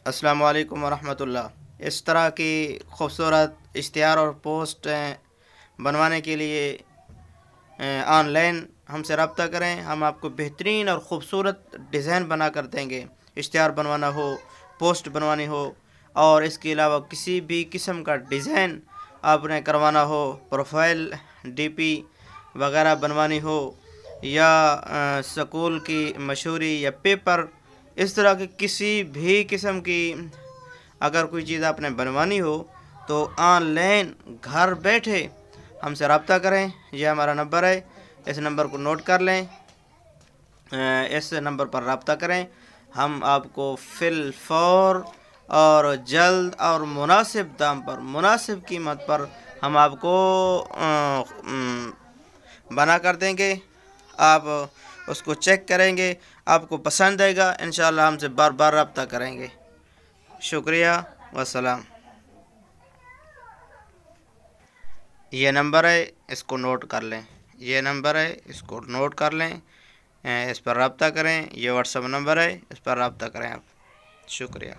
السلام علیکم ورحمۃ اللہ۔ اس طرح کی خوبصورت اشتہار اور پوسٹ بنوانے کے لیے آن لائن ہم سے رابطہ کریں، ہم آپ کو بہترین اور خوبصورت ڈیزائن بنا کر دیں گے۔ اشتہار بنوانا ہو، پوسٹ بنوانی ہو، اور اس کے علاوہ کسی بھی قسم کا ڈیزائن آپ نے کروانا ہو، پروفائل، ڈی پی وغیرہ بنوانی ہو، یا سکول کی مشہوری یا پیپر، اس طرح کی کسی بھی قسم کی اگر کوئی چیز آپ نے بنوانی ہو تو آن لائن گھر بیٹھے ہم سے رابطہ کریں۔ یہ ہمارا نمبر ہے، اس نمبر کو نوٹ کر لیں، اس نمبر پر رابطہ کریں۔ ہم آپ کو فی الفور اور جلد اور مناسب دام پر، مناسب قیمت پر ہم آپ کو بنا کر دیں گے۔ آپ اس کو چیک کریں گے، آپ کو پسند آئے گا، انشاءاللہ ہم سے بار بار رابطہ کریں گے۔ شکریہ والسلام۔ یہ نمبر ہے، اس کو نوٹ کر لیں، یہ نمبر ہے، اس کو نوٹ کر لیں، اس پر رابطہ کریں۔ یہ واٹس ایپ نمبر ہے، اس پر رابطہ کریں آپ۔ شکریہ۔